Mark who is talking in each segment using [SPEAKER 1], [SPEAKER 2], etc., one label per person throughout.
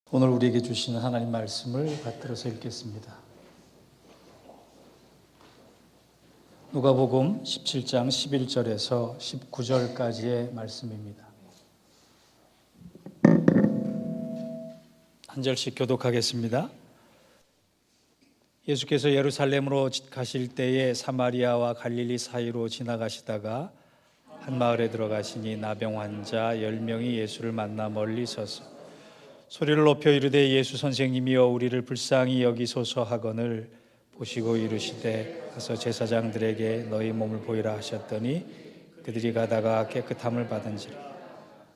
[SPEAKER 1] 오늘 우리에게 주시는 하나님 말씀을 받들어서 읽겠습니다. 누가복음 17장 11절에서 19절까지의 말씀입니다. 한 절씩 교독하겠습니다. 예수께서 예루살렘으로 가실 때에 사마리아와 갈릴리 사이로 지나가시다가 한 마을에 들어가시니 나병 환자 10명이 예수를 만나 멀리 서서 소리를 높여 이르되 예수 선생님이여 우리를 불쌍히 여기소서 하거늘 보시고 이르시되 가서 제사장들에게 너희 몸을 보이라 하셨더니 그들이 가다가 깨끗함을 받은지라.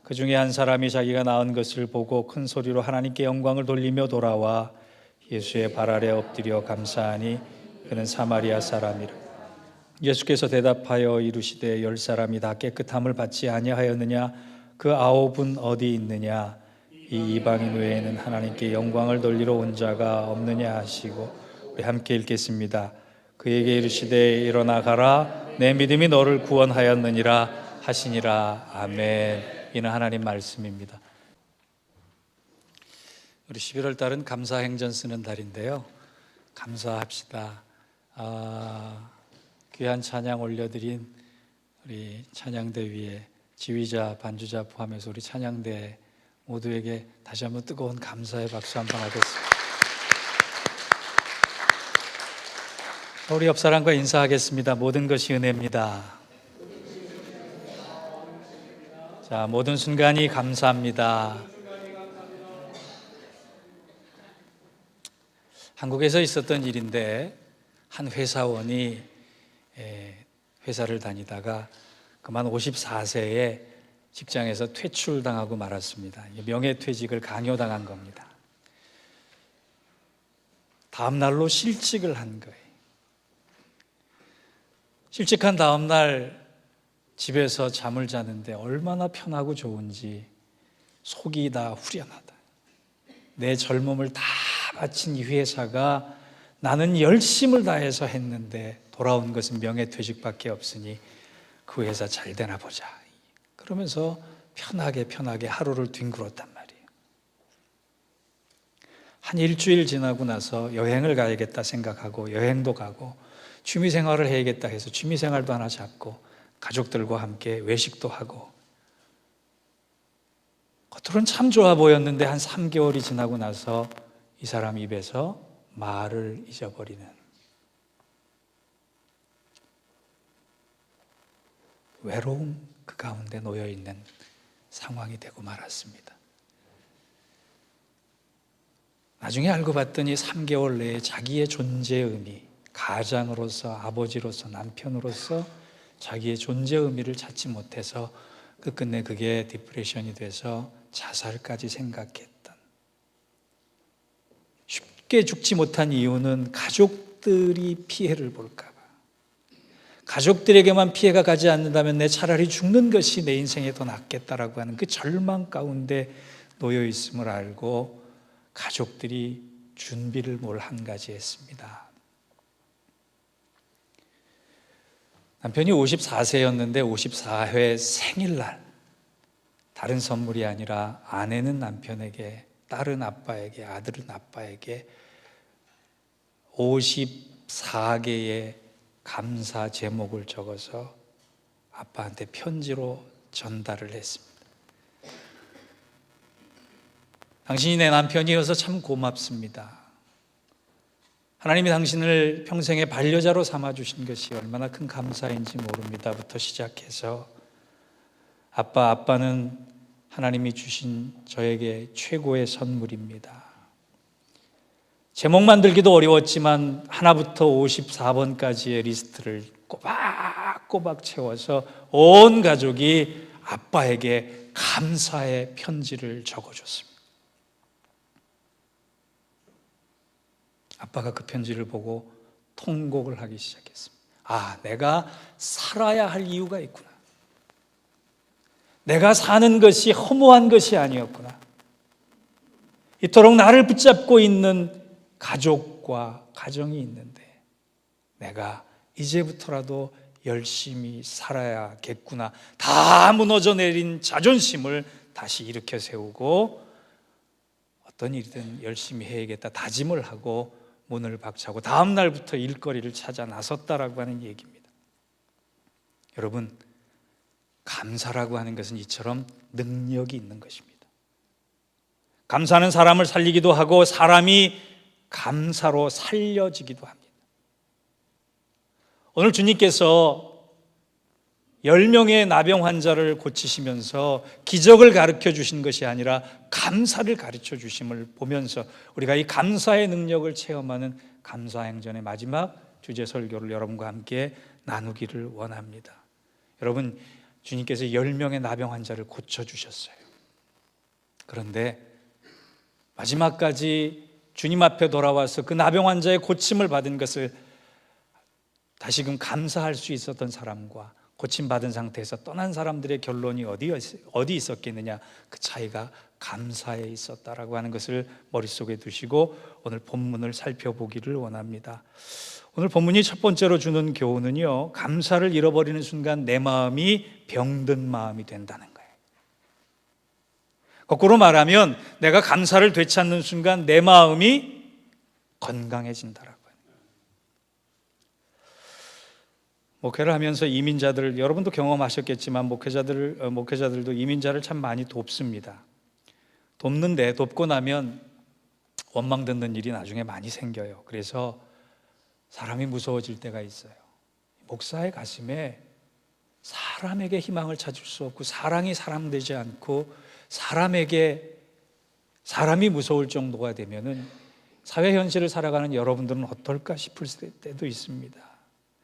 [SPEAKER 1] 그 중에 한 사람이 자기가 나은 것을 보고 큰 소리로 하나님께 영광을 돌리며 돌아와 예수의 발 아래 엎드려 감사하니 그는 사마리아 사람이라. 예수께서 대답하여 이르시되 10사람이 다 깨끗함을 받지 아니하였느냐? 그 9은 어디 있느냐? 이 이방인 외에는 하나님께 영광을 돌리러 온 자가 없느냐 하시고, 우리 함께 읽겠습니다. 그에게 이르시되 일어나 가라, 내 믿음이 너를 구원하였느니라 하시니라. 아멘. 이는 하나님 말씀입니다. 우리 11월 달은 감사행전 쓰는 달인데요, 감사합시다. 귀한 찬양 올려드린 우리 찬양대 위에 지휘자, 반주자 포함해서 우리 찬양대 모두에게 다시 한번 뜨거운 감사의 박수 한번 하겠습니다. 우리 옆 사람과 인사하겠습니다. 모든 것이 은혜입니다. 자, 모든 순간이 감사합니다. 한국에서 있었던 일인데, 한 회사원이 회사를 다니다가 그만 54세에 직장에서 퇴출당하고 말았습니다. 명예퇴직을 강요당한 겁니다. 다음 날로 실직을 한 거예요. 실직한 다음 날 집에서 잠을 자는데 얼마나 편하고 좋은지 속이 다 후련하다. 내 젊음을 다 바친 이 회사가 나는 열심을 다해서 했는데 돌아온 것은 명예퇴직밖에 없으니 그 회사 잘 되나 보자. 그러면서 편하게 하루를 뒹굴었단 말이에요. 한 일주일 지나고 나서 여행을 가야겠다 생각하고 여행도 가고 취미생활을 해야겠다 해서 취미생활도 하나 잡고 가족들과 함께 외식도 하고, 겉으로는 참 좋아 보였는데 한 3개월이 지나고 나서 이 사람 입에서 말을 잊어버리는, 외로움 그 가운데 놓여있는 상황이 되고 말았습니다. 나중에 알고 봤더니 3개월 내에 자기의 존재의 의미, 가장으로서, 아버지로서, 남편으로서 자기의 존재의 의미를 찾지 못해서 끝끝내 그게 디프레션이 돼서 자살까지 생각했던, 쉽게 죽지 못한 이유는 가족들이 피해를 볼까 봐. 가족들에게만 피해가 가지 않는다면 내 차라리 죽는 것이 내 인생에 더 낫겠다라고 하는 그 절망 가운데 놓여 있음을 알고 가족들이 준비를 뭘 한 가지 했습니다. 남편이 54세였는데 54회 생일날 다른 선물이 아니라 아내는 남편에게, 딸은 아빠에게, 아들은 아빠에게 54개의 감사 제목을 적어서 아빠한테 편지로 전달을 했습니다. 당신이 내 남편이어서 참 고맙습니다. 하나님이 당신을 평생의 반려자로 삼아주신 것이 얼마나 큰 감사인지 모릅니다부터 시작해서 아빠는 하나님이 주신 저에게 최고의 선물입니다. 제목 만들기도 어려웠지만 하나부터 54번까지의 리스트를 꼬박꼬박 채워서 온 가족이 아빠에게 감사의 편지를 적어줬습니다. 아빠가 그 편지를 보고 통곡을 하기 시작했습니다. 아, 내가 살아야 할 이유가 있구나. 내가 사는 것이 허무한 것이 아니었구나. 이토록 나를 붙잡고 있는 가족과 가정이 있는데 내가 이제부터라도 열심히 살아야겠구나. 다 무너져 내린 자존심을 다시 일으켜 세우고 어떤 일이든 열심히 해야겠다 다짐을 하고 문을 박차고 다음 날부터 일거리를 찾아 나섰다라고 하는 얘기입니다. 여러분, 감사라고 하는 것은 이처럼 능력이 있는 것입니다. 감사는 사람을 살리기도 하고 사람이 감사로 살려지기도 합니다. 오늘 주님께서 10명의 나병 환자를 고치시면서 기적을 가르쳐 주신 것이 아니라 감사를 가르쳐 주심을 보면서 우리가 이 감사의 능력을 체험하는 감사행전의 마지막 주제 설교를 여러분과 함께 나누기를 원합니다. 여러분, 주님께서 10명의 나병 환자를 고쳐주셨어요. 그런데 마지막까지 주님 앞에 돌아와서 그 나병 환자의 고침을 받은 것을 다시금 감사할 수 있었던 사람과 고침받은 상태에서 떠난 사람들의 결론이 어디 있었겠느냐? 그 차이가 감사에 있었다라고 하는 것을 머릿속에 두시고 오늘 본문을 살펴보기를 원합니다. 오늘 본문이 첫 번째로 주는 교훈은요, 감사를 잃어버리는 순간 내 마음이 병든 마음이 된다는 거예요. 거꾸로 말하면 내가 감사를 되찾는 순간 내 마음이 건강해진다라고 해요. 목회를 하면서 이민자들, 여러분도 경험하셨겠지만 목회자들도 이민자를 참 많이 돕습니다. 돕는데 돕고 나면 원망 듣는 일이 나중에 많이 생겨요. 그래서 사람이 무서워질 때가 있어요. 목사의 가슴에 사람에게 희망을 찾을 수 없고 사랑이 사랑되지 않고 사람이 무서울 정도가 되면은 사회 현실을 살아가는 여러분들은 어떨까 싶을 때도 있습니다.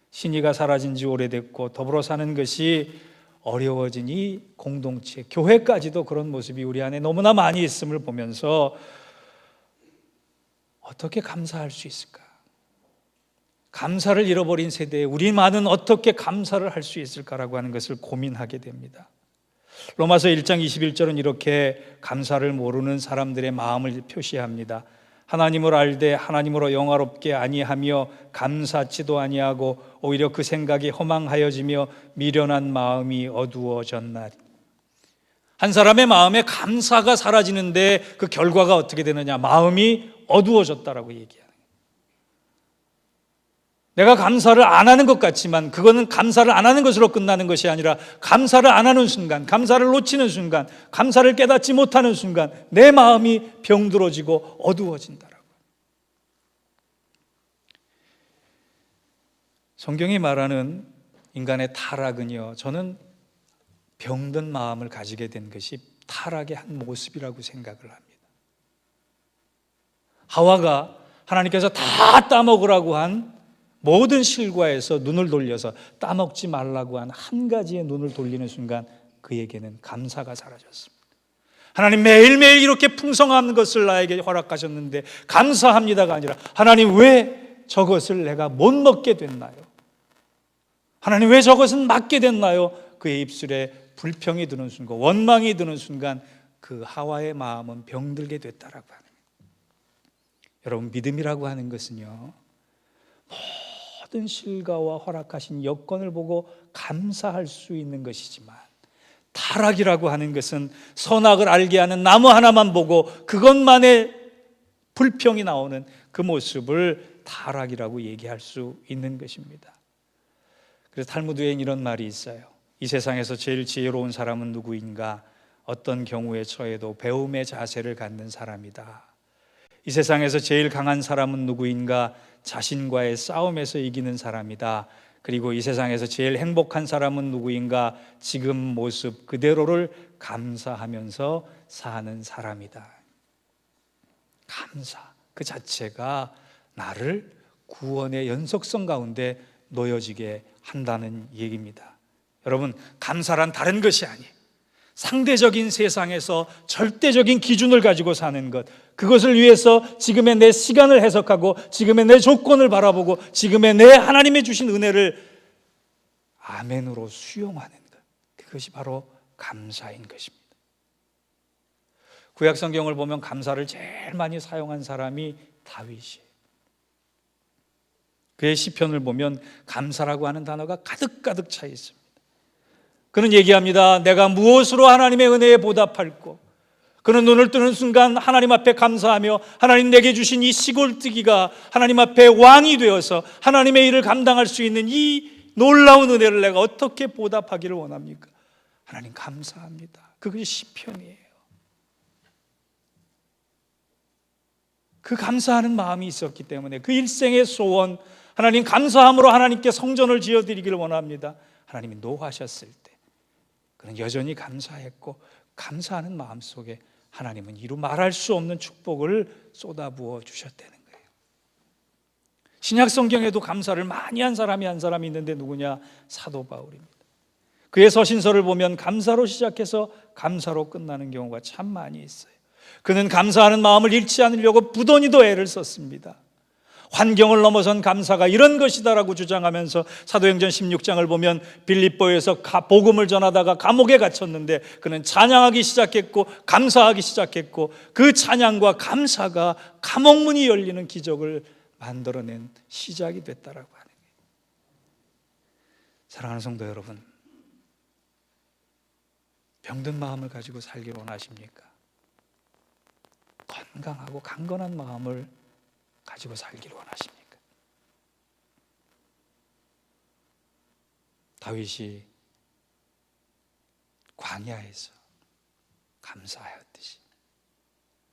[SPEAKER 1] 신의가 사라진 지 오래됐고 더불어 사는 것이 어려워진 이 공동체, 교회까지도 그런 모습이 우리 안에 너무나 많이 있음을 보면서 어떻게 감사할 수 있을까? 감사를 잃어버린 세대에 우리만은 어떻게 감사를 할 수 있을까라고 하는 것을 고민하게 됩니다. 로마서 1장 21절은 이렇게 감사를 모르는 사람들의 마음을 표시합니다. 하나님을 알되 하나님으로 영화롭게 아니하며 감사치도 아니하고 오히려 그 생각이 허망하여지며 미련한 마음이 어두워졌나니. 한 사람의 마음에 감사가 사라지는데 그 결과가 어떻게 되느냐? 마음이 어두워졌다라고 얘기하는 거예요. 내가 감사를 안 하는 것 같지만 그거는 감사를 안 하는 것으로 끝나는 것이 아니라 감사를 안 하는 순간, 감사를 놓치는 순간, 감사를 깨닫지 못하는 순간 내 마음이 병들어지고 어두워진다라고. 성경이 말하는 인간의 타락은요, 저는 병든 마음을 가지게 된 것이 타락의 한 모습이라고 생각을 합니다. 하와가 하나님께서 다 따먹으라고 한 모든 실과에서 눈을 돌려서 따먹지 말라고 한 한 가지의 눈을 돌리는 순간 그에게는 감사가 사라졌습니다. 하나님 매일매일 이렇게 풍성한 것을 나에게 허락하셨는데 감사합니다가 아니라 하나님 왜 저것을 내가 못 먹게 됐나요? 하나님 왜 저것은 맞게 됐나요? 그의 입술에 불평이 드는 순간, 원망이 드는 순간 그 하와의 마음은 병들게 됐다라고 하는 거예요. 여러분, 믿음이라고 하는 것은요, 모든 실과와 허락하신 여건을 보고 감사할 수 있는 것이지만 타락이라고 하는 것은 선악을 알게 하는 나무 하나만 보고 그것만의 불평이 나오는 그 모습을 타락이라고 얘기할 수 있는 것입니다. 그래서 탈무드에는 이런 말이 있어요. 이 세상에서 제일 지혜로운 사람은 누구인가? 어떤 경우에 처해도 배움의 자세를 갖는 사람이다. 이 세상에서 제일 강한 사람은 누구인가? 자신과의 싸움에서 이기는 사람이다. 그리고 이 세상에서 제일 행복한 사람은 누구인가? 지금 모습 그대로를 감사하면서 사는 사람이다. 감사 그 자체가 나를 구원의 연속성 가운데 놓여지게 한다는 얘기입니다. 여러분, 감사란 다른 것이 아니에요. 상대적인 세상에서 절대적인 기준을 가지고 사는 것, 그것을 위해서 지금의 내 시간을 해석하고 지금의 내 조건을 바라보고 지금의 내 하나님의 주신 은혜를 아멘으로 수용하는 것, 그것이 바로 감사인 것입니다. 구약 성경을 보면 감사를 제일 많이 사용한 사람이 다윗이에요. 그의 시편을 보면 감사라고 하는 단어가 가득가득 차 있습니다. 그는 얘기합니다. 내가 무엇으로 하나님의 은혜에 보답할꼬? 그는 눈을 뜨는 순간 하나님 앞에 감사하며 하나님 내게 주신 이 시골뜨기가 하나님 앞에 왕이 되어서 하나님의 일을 감당할 수 있는 이 놀라운 은혜를 내가 어떻게 보답하기를 원합니까? 하나님 감사합니다. 그것이 시편이에요. 그 감사하는 마음이 있었기 때문에 그 일생의 소원, 하나님 감사함으로 하나님께 성전을 지어드리기를 원합니다. 하나님이 노하셨을 때 그는 여전히 감사했고, 감사하는 마음 속에 하나님은 이루 말할 수 없는 축복을 쏟아부어 주셨다는 거예요. 신약 성경에도 감사를 많이 한 사람이 있는데 누구냐? 사도 바울입니다. 그의 서신서를 보면 감사로 시작해서 감사로 끝나는 경우가 참 많이 있어요. 그는 감사하는 마음을 잃지 않으려고 부단히도 애를 썼습니다. 환경을 넘어선 감사가 이런 것이다라고 주장하면서 사도행전 16장을 보면 빌립보에서 복음을 전하다가 감옥에 갇혔는데 그는 찬양하기 시작했고 감사하기 시작했고, 그 찬양과 감사가 감옥문이 열리는 기적을 만들어낸 시작이 됐다라고 하는 거예요. 사랑하는 성도 여러분, 병든 마음을 가지고 살기를 원하십니까? 건강하고 강건한 마음을 가지고 살기를 원하십니까? 다윗이 광야에서 감사하였듯이,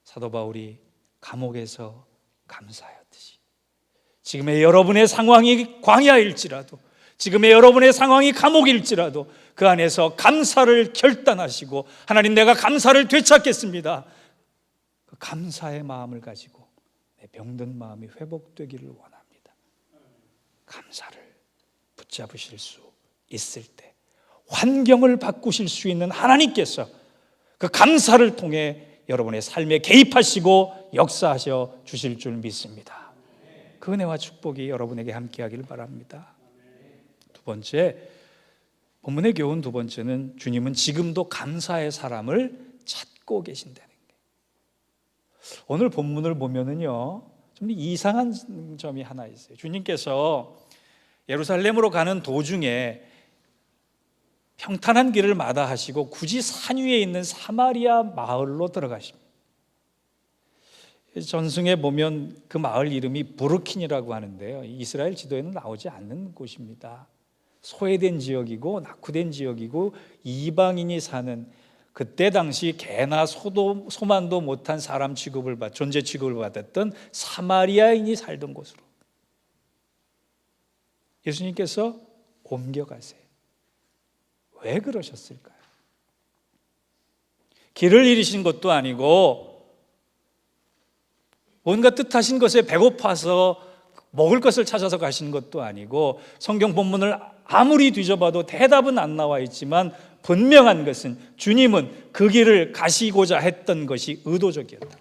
[SPEAKER 1] 사도 바울이 감옥에서 감사하였듯이, 지금의 여러분의 상황이 광야일지라도, 지금의 여러분의 상황이 감옥일지라도 그 안에서 감사를 결단하시고, 하나님 내가 감사를 되찾겠습니다, 그 감사의 마음을 가지고 내 병든 마음이 회복되기를 원합니다. 감사를 붙잡으실 수 있을 때 환경을 바꾸실 수 있는 하나님께서 그 감사를 통해 여러분의 삶에 개입하시고 역사하셔 주실 줄 믿습니다. 그 은혜와 축복이 여러분에게 함께하기를 바랍니다. 두 번째, 본문의 교훈 두 번째는 주님은 지금도 감사의 사람을 찾고 계신다는 거예요. 오늘 본문을 보면은요, 좀 이상한 점이 하나 있어요. 주님께서 예루살렘으로 가는 도중에 평탄한 길을 마다하시고 굳이 산 위에 있는 사마리아 마을로 들어가십니다. 전승에 보면 그 마을 이름이 브루킨이라고 하는데요, 이스라엘 지도에는 나오지 않는 곳입니다. 소외된 지역이고 낙후된 지역이고 이방인이 사는, 그때 당시 개나 소만도 못한 사람 취급을 존재 취급을 받았던 사마리아인이 살던 곳으로 예수님께서 옮겨가세요. 왜 그러셨을까요? 길을 잃으신 것도 아니고 뭔가 뜻하신 것에 배고파서 먹을 것을 찾아서 가신 것도 아니고, 성경 본문을 아무리 뒤져봐도 대답은 안 나와 있지만 분명한 것은 주님은 그 길을 가시고자 했던 것이 의도적이었다.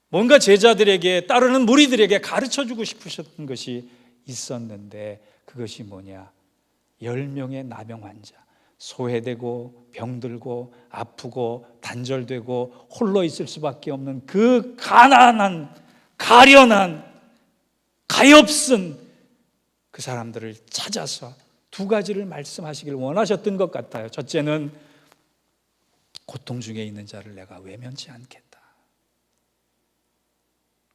[SPEAKER 1] 뭔가 제자들에게, 따르는 무리들에게 가르쳐주고 싶으셨던 것이 있었는데, 그것이 뭐냐? 10명의 나병 환자, 소외되고 병들고 아프고 단절되고 홀로 있을 수밖에 없는 그 가난한, 가련한, 가엾은 그 사람들을 찾아서 두 가지를 말씀하시길 원하셨던 것 같아요. 첫째는 고통 중에 있는 자를 내가 외면치 않겠다.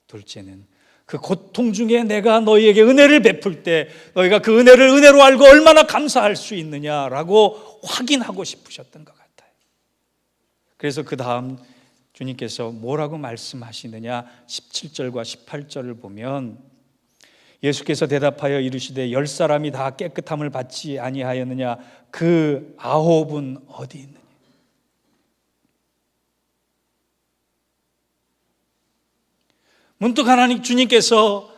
[SPEAKER 1] 둘째는 그 고통 중에 내가 너희에게 은혜를 베풀 때 너희가 그 은혜를 은혜로 알고 얼마나 감사할 수 있느냐라고 확인하고 싶으셨던 것 같아요. 그래서 그 다음 주님께서 뭐라고 말씀하시느냐, 17절과 18절을 보면 예수께서 대답하여 이르시되 10사람이 다 깨끗함을 받지 아니하였느냐, 그 9은 어디 있느냐. 문득 하나님 주님께서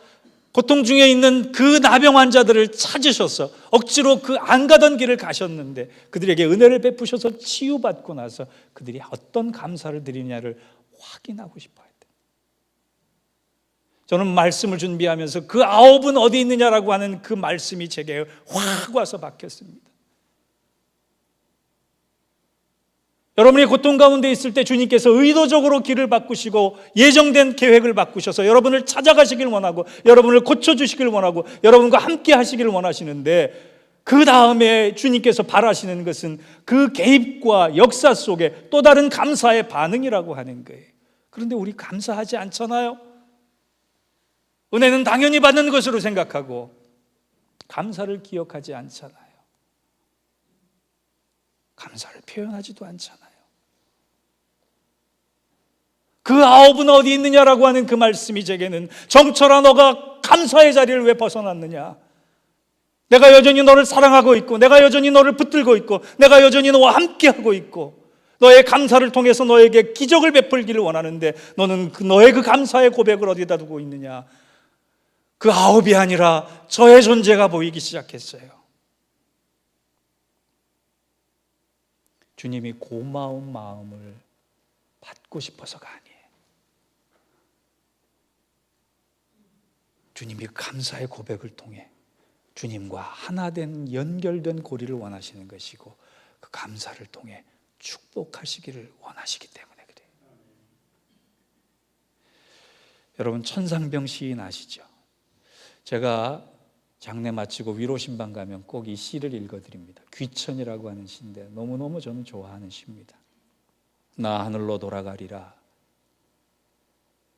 [SPEAKER 1] 고통 중에 있는 그 나병 환자들을 찾으셔서 억지로 그 안 가던 길을 가셨는데 그들에게 은혜를 베푸셔서 치유받고 나서 그들이 어떤 감사를 드리냐를 확인하고 싶어 했대. 저는 말씀을 준비하면서 그 9은 어디 있느냐라고 하는 그 말씀이 제게 확 와서 박혔습니다. 여러분이 고통 가운데 있을 때 주님께서 의도적으로 길을 바꾸시고 예정된 계획을 바꾸셔서 여러분을 찾아가시길 원하고 여러분을 고쳐주시길 원하고 여러분과 함께 하시길 원하시는데, 그 다음에 주님께서 바라시는 것은 그 개입과 역사 속에 또 다른 감사의 반응이라고 하는 거예요. 그런데 우리 감사하지 않잖아요. 은혜는 당연히 받는 것으로 생각하고 감사를 기억하지 않잖아요. 감사를 표현하지도 않잖아요. 그 아홉은 어디 있느냐라고 하는 그 말씀이 제게는, 정철아 너가 감사의 자리를 왜 벗어났느냐? 내가 여전히 너를 사랑하고 있고, 내가 여전히 너를 붙들고 있고, 내가 여전히 너와 함께하고 있고, 너의 감사를 통해서 너에게 기적을 베풀기를 원하는데 너는 너의 그 감사의 고백을 어디다 두고 있느냐? 그 아홉이 아니라 저의 존재가 보이기 시작했어요. 주님이 고마운 마음을 받고 싶어서가 아니에요. 주님이 감사의 고백을 통해 주님과 하나된 연결된 고리를 원하시는 것이고, 그 감사를 통해 축복하시기를 원하시기 때문에 그래요. 여러분, 천상병 시인 아시죠? 제가 장례 마치고 위로신방 가면 꼭 이 시를 읽어드립니다. 귀천이라고 하는 시인데 너무너무 저는 좋아하는 시입니다. 나 하늘로 돌아가리라.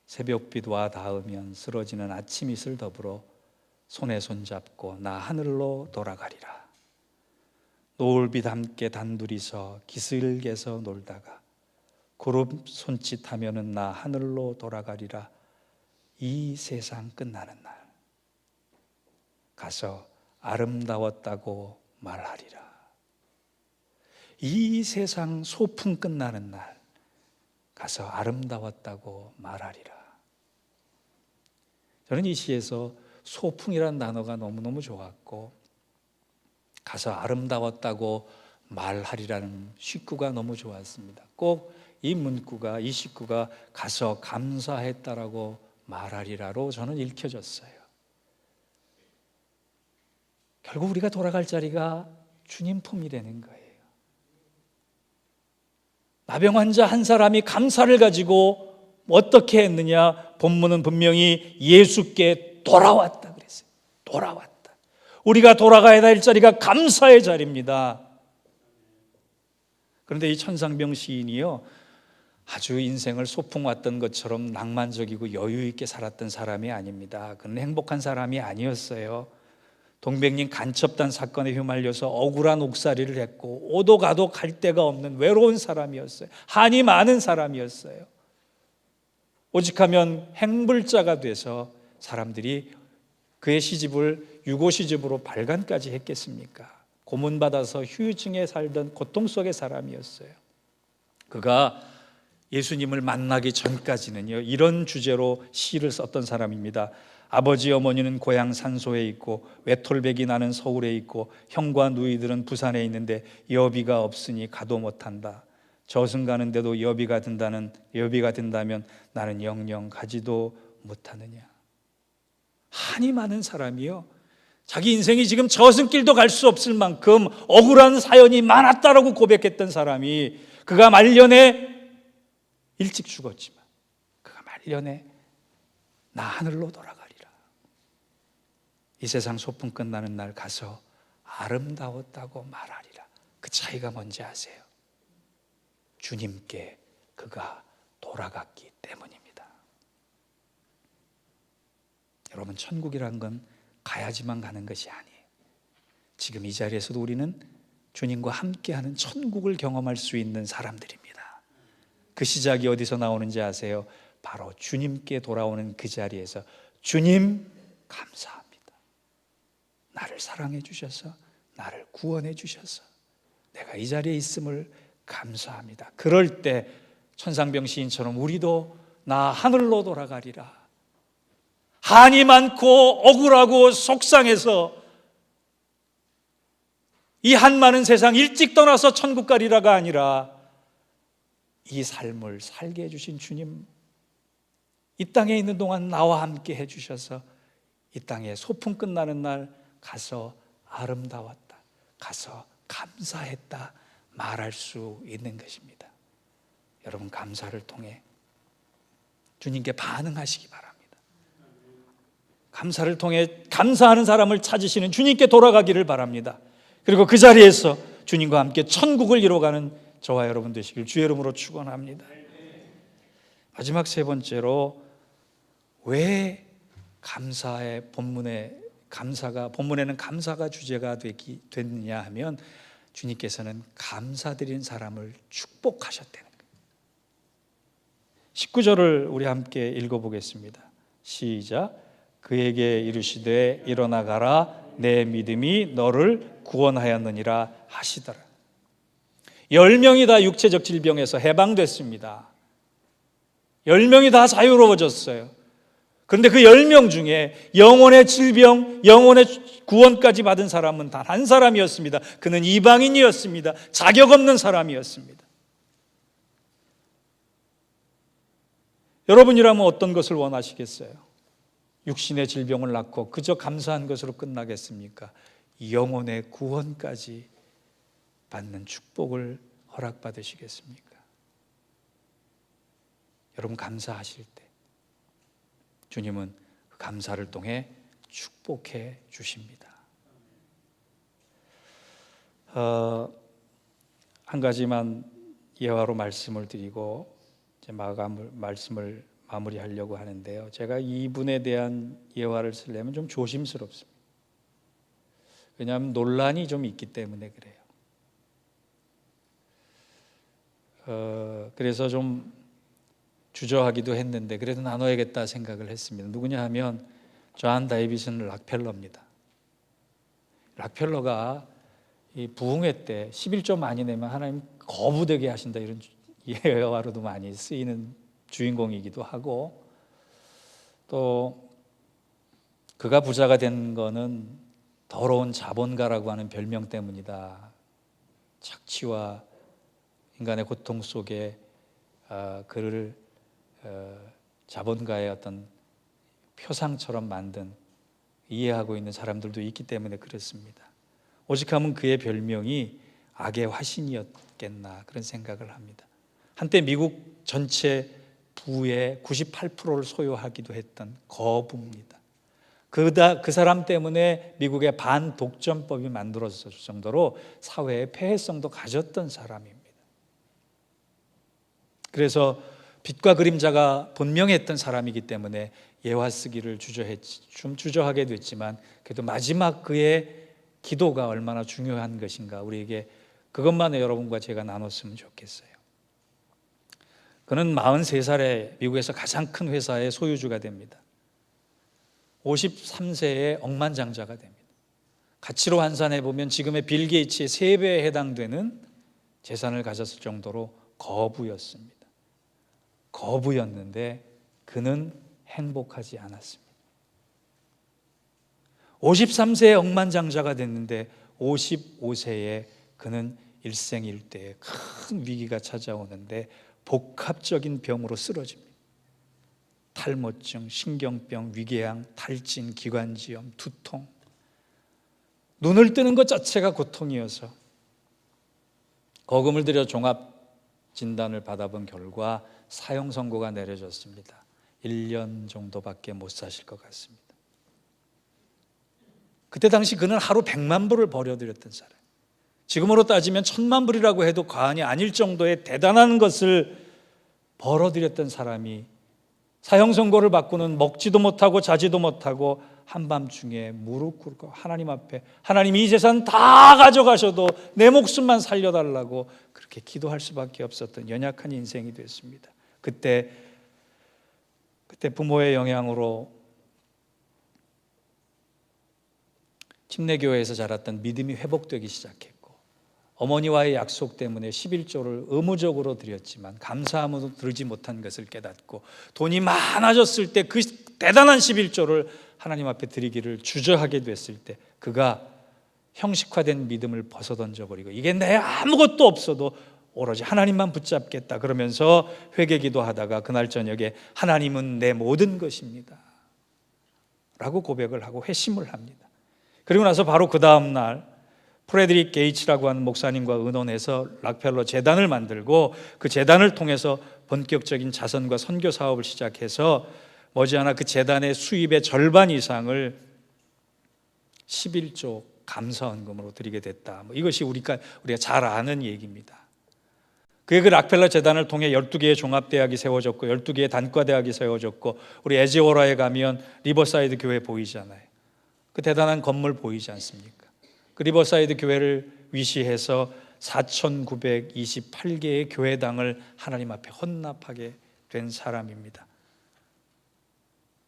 [SPEAKER 1] 새벽빛 와 닿으면 쓰러지는 아침이슬 더불어 손에 손잡고 나 하늘로 돌아가리라. 노을빛 함께 단둘이서 기슭에서 놀다가 구름 손짓하면은 나 하늘로 돌아가리라. 이 세상 끝나는 날 가서 아름다웠다고 말하리라. 이 세상 소풍 끝나는 날 가서 아름다웠다고 말하리라. 저는 이 시에서 소풍이라는 단어가 너무너무 좋았고, 가서 아름다웠다고 말하리라는 식구가 너무 좋았습니다. 꼭 이 문구가, 이 식구가 가서 감사했다라고 말하리라로 저는 읽혀졌어요. 결국 우리가 돌아갈 자리가 주님 품이 되는 거예요. 나병 환자 한 사람이 감사를 가지고 어떻게 했느냐? 본문은 분명히 예수께 돌아왔다 그랬어요. 돌아왔다. 우리가 돌아가야 될 자리가 감사의 자리입니다. 그런데 이 천상병 시인이요, 아주 인생을 소풍 왔던 것처럼 낭만적이고 여유 있게 살았던 사람이 아닙니다. 그는 행복한 사람이 아니었어요. 동백님 간첩단 사건에 휘말려서 억울한 옥살이를 했고 오도 가도 갈 데가 없는 외로운 사람이었어요. 한이 많은 사람이었어요. 오직하면 행불자가 돼서 사람들이 그의 시집을 유고 시집으로 발간까지 했겠습니까? 고문받아서 휴유증에 살던 고통 속의 사람이었어요. 그가 예수님을 만나기 전까지는요, 이런 주제로 시를 썼던 사람입니다. 아버지 어머니는 고향 산소에 있고 외톨백이 나는 서울에 있고 형과 누이들은 부산에 있는데 여비가 없으니 가도 못한다. 저승 가는데도 여비가 든다면 나는 영영 가지도 못하느냐. 한이 많은 사람이요, 자기 인생이 지금 저승길도 갈 수 없을 만큼 억울한 사연이 많았다라고 고백했던 사람이, 그가 말년에 일찍 죽었지만 그가 말년에 나 하늘로 돌아가리라. 이 세상 소풍 끝나는 날 가서 아름다웠다고 말하리라. 그 차이가 뭔지 아세요? 주님께 그가 돌아갔기 때문입니다. 여러분, 천국이란 건 가야지만 가는 것이 아니에요. 지금 이 자리에서도 우리는 주님과 함께하는 천국을 경험할 수 있는 사람들입니다. 그 시작이 어디서 나오는지 아세요? 바로 주님께 돌아오는 그 자리에서 주님 감사합니다. 나를 사랑해 주셔서, 나를 구원해 주셔서 내가 이 자리에 있음을 감사합니다. 그럴 때 천상병 시인처럼 우리도 나 하늘로 돌아가리라. 한이 많고 억울하고 속상해서 이 한 많은 세상 일찍 떠나서 천국 가리라가 아니라, 이 삶을 살게 해주신 주님, 이 땅에 있는 동안 나와 함께 해주셔서 이 땅에 소풍 끝나는 날 가서 아름다웠다, 가서 감사했다 말할 수 있는 것입니다. 여러분, 감사를 통해 주님께 반응하시기 바랍니다. 감사를 통해 감사하는 사람을 찾으시는 주님께 돌아가기를 바랍니다. 그리고 그 자리에서 주님과 함께 천국을 이뤄가는 저와 여러분 되시길 주의 이름으로 축원합니다. 마지막 세 번째로, 왜 본문에는 감사가 주제가 됐느냐 하면, 주님께서는 감사드린 사람을 축복하셨다는 거예요. 19절을 우리 함께 읽어보겠습니다. 시작. 그에게 이르시되 일어나 가라, 내 믿음이 너를 구원하였느니라 하시더라. 10명이 다 육체적 질병에서 해방됐습니다. 10명이 다 자유로워졌어요. 그런데 그 10명 중에 영혼의 질병, 영혼의 구원까지 받은 사람은 단 한 사람이었습니다. 그는 이방인이었습니다. 자격 없는 사람이었습니다. 여러분이라면 어떤 것을 원하시겠어요? 육신의 질병을 낫고 그저 감사한 것으로 끝나겠습니까? 영혼의 구원까지 받는 축복을 허락받으시겠습니까? 여러분, 감사하실 때 주님은 그 감사를 통해 축복해 주십니다. 한 가지만 예화로 말씀을 드리고 이제 말씀을 마무리하려고 하는데요. 제가 이분에 대한 예화를 쓰려면 좀 조심스럽습니다. 왜냐하면 논란이 좀 있기 때문에 그래요. 그래서 좀 주저하기도 했는데 그래도 나눠야겠다 생각을 했습니다. 누구냐 하면 존 다이비슨 락펠러입니다. 락펠러가 이 부흥회 때 11조 많이 내면 하나님 거부되게 하신다, 이런 예화로도 많이 쓰이는 주인공이기도 하고, 또 그가 부자가 된 거는 더러운 자본가라고 하는 별명 때문이다. 착취와 인간의 고통 속에 그를 자본가의 어떤 표상처럼 만든, 이해하고 있는 사람들도 있기 때문에 그렇습니다. 오직하면 그의 별명이 악의 화신이었겠나, 그런 생각을 합니다. 한때 미국 전체 부의 98%를 소유하기도 했던 거부입니다. 그 사람 때문에 미국의 반독점법이 만들어졌을 정도로 사회의 폐해성도 가졌던 사람입니다. 그래서 빛과 그림자가 분명했던 사람이기 때문에 예화 쓰기를 좀 주저하게 됐지만, 그래도 마지막 그의 기도가 얼마나 중요한 것인가, 우리에게 그것만 여러분과 제가 나눴으면 좋겠어요. 그는 43살에 미국에서 가장 큰 회사의 소유주가 됩니다. 53세에 억만장자가 됩니다. 가치로 환산해 보면 지금의 빌 게이츠의 3배에 해당되는 재산을 가졌을 정도로 거부였습니다. 거부였는데 그는 행복하지 않았습니다. 53세에 억만장자가 됐는데 55세에 그는 일생일대에 큰 위기가 찾아오는데 복합적인 병으로 쓰러집니다. 탈모증, 신경병, 위궤양, 탈진, 기관지염, 두통. 눈을 뜨는 것 자체가 고통이어서 거금을 들여 종합 진단을 받아본 결과 사형 선고가 내려졌습니다. 1년 정도밖에 못 사실 것 같습니다. 그때 당시 그는 하루 100만 불을 벌어들였던 사람. 지금으로 따지면 1000만 불이라고 해도 과언이 아닐 정도의 대단한 것을 벌어들였던 사람이 사형 선고를 받고는 먹지도 못하고 자지도 못하고 한밤중에 무릎 꿇고 하나님 앞에, 하나님 이 재산 다 가져가셔도 내 목숨만 살려달라고 그렇게 기도할 수밖에 없었던 연약한 인생이 됐습니다. 그때 부모의 영향으로 침례교회에서 자랐던 믿음이 회복되기 시작했고, 어머니와의 약속 때문에 11조를 의무적으로 드렸지만 감사함으로 드리지 못한 것을 깨닫고, 돈이 많아졌을 때 그 대단한 11조를 하나님 앞에 드리기를 주저하게 됐을 때 그가 형식화된 믿음을 벗어던져버리고, 이게 내 아무것도 없어도 오로지 하나님만 붙잡겠다 그러면서 회개기도 하다가 그날 저녁에 하나님은 내 모든 것입니다 라고 고백을 하고 회심을 합니다. 그리고 나서 바로 그 다음 날 프레드릭 게이츠라고 하는 목사님과 의논해서 락펠러 재단을 만들고, 그 재단을 통해서 본격적인 자선과 선교 사업을 시작해서 머지않아 그 재단의 수입의 절반 이상을 11조 감사헌금으로 드리게 됐다. 이것이 우리가 잘 아는 얘기입니다. 그의 그 락펠러 재단을 통해 12개의 종합대학이 세워졌고 12개의 단과대학이 세워졌고, 우리 에지오라에 가면 리버사이드 교회 보이잖아요. 그 대단한 건물 보이지 않습니까? 그 리버사이드 교회를 위시해서 4,928개의 교회당을 하나님 앞에 헌납하게 된 사람입니다.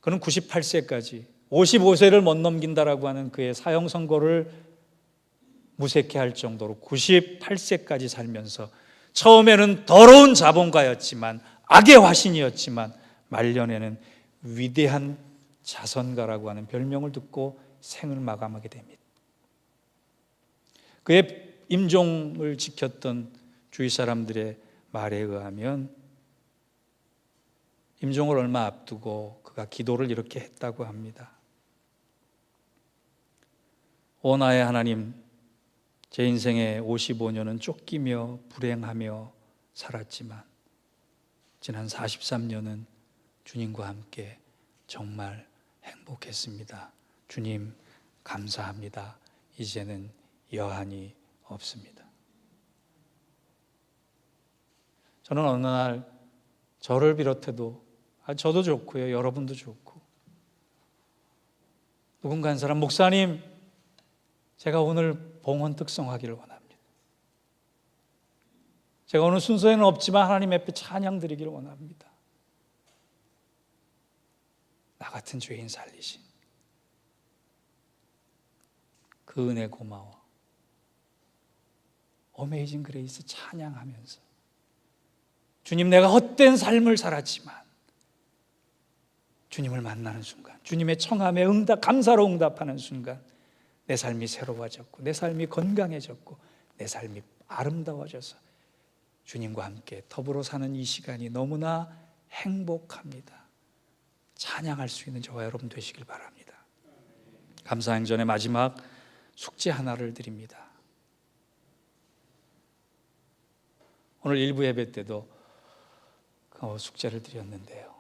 [SPEAKER 1] 그는 98세까지 55세를 못 넘긴다라고 하는 그의 사형 선고를 무색해 할 정도로 98세까지 살면서 처음에는 더러운 자본가였지만, 악의 화신이었지만, 말년에는 위대한 자선가라고 하는 별명을 듣고 생을 마감하게 됩니다. 그의 임종을 지켰던 주위 사람들의 말에 의하면 임종을 얼마 앞두고 그가 기도를 이렇게 했다고 합니다. 오 나의 하나님, 제 인생의 55년은 쫓기며 불행하며 살았지만 지난 43년은 주님과 함께 정말 행복했습니다. 주님 감사합니다. 이제는 여한이 없습니다. 저는 어느 날 저를 비롯해도, 저도 좋고요, 여러분도 좋고, 누군가 한 사람, 목사님 제가 오늘 봉헌 특성하기를 원합니다. 제가 오늘 순서에는 없지만 하나님 앞에 찬양 드리기를 원합니다. 나 같은 죄인 살리신 그 은혜 고마워. 어메이징 그레이스 찬양하면서, 주님 내가 헛된 삶을 살았지만 주님을 만나는 순간, 주님의 청함에 감사로 응답하는 순간 내 삶이 새로워졌고, 내 삶이 건강해졌고, 내 삶이 아름다워져서 주님과 함께 더불어 사는 이 시간이 너무나 행복합니다. 찬양할 수 있는 저와 여러분 되시길 바랍니다. 감사행전의 마지막 숙제 하나를 드립니다. 오늘 일부 예배 때도 숙제를 드렸는데요,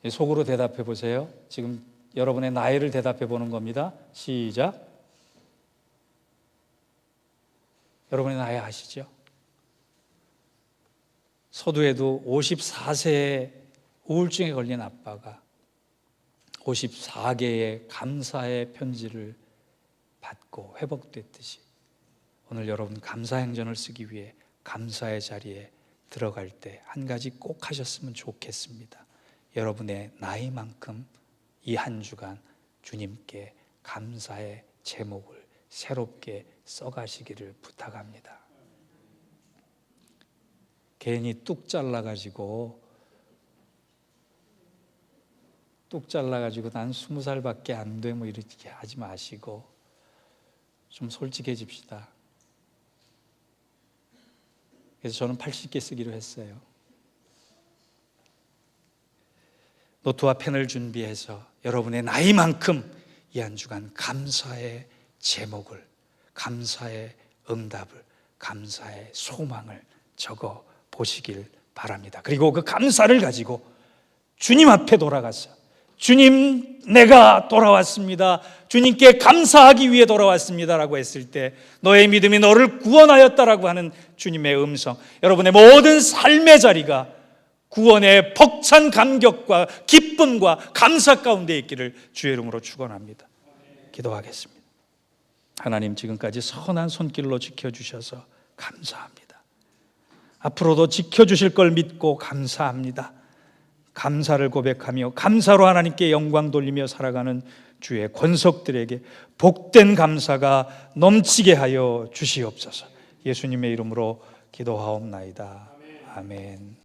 [SPEAKER 1] 속으로 대답해 보세요. 지금 여러분의 나이를 대답해 보는 겁니다. 시작. 여러분의 나이 아시죠? 서두에도 54세에 우울증에 걸린 아빠가 54개의 감사의 편지를 받고 회복됐듯이, 오늘 여러분 감사행전을 쓰기 위해 감사의 자리에 들어갈 때 한 가지 꼭 하셨으면 좋겠습니다. 여러분의 나이만큼 이 한 주간 주님께 감사의 제목을 새롭게 써가시기를 부탁합니다. 괜히 뚝 잘라가지고 난 20살밖에 안 돼 이렇게 하지 마시고 좀 솔직해집시다. 그래서 저는 80개 쓰기로 했어요. 노트와 펜을 준비해서 여러분의 나이만큼 이 한 주간 감사의 제목을, 감사의 응답을, 감사의 소망을 적어 보시길 바랍니다. 그리고 그 감사를 가지고 주님 앞에 돌아가서, 주님 내가 돌아왔습니다, 주님께 감사하기 위해 돌아왔습니다라고 했을 때 너의 믿음이 너를 구원하였다라고 하는 주님의 음성, 여러분의 모든 삶의 자리가 구원의 벅찬 감격과 기쁨과 감사 가운데 있기를 주의 이름으로 축원합니다. 기도하겠습니다. 하나님, 지금까지 선한 손길로 지켜주셔서 감사합니다. 앞으로도 지켜주실 걸 믿고 감사합니다. 감사를 고백하며 감사로 하나님께 영광 돌리며 살아가는 주의 권속들에게 복된 감사가 넘치게 하여 주시옵소서. 예수님의 이름으로 기도하옵나이다. 아멘.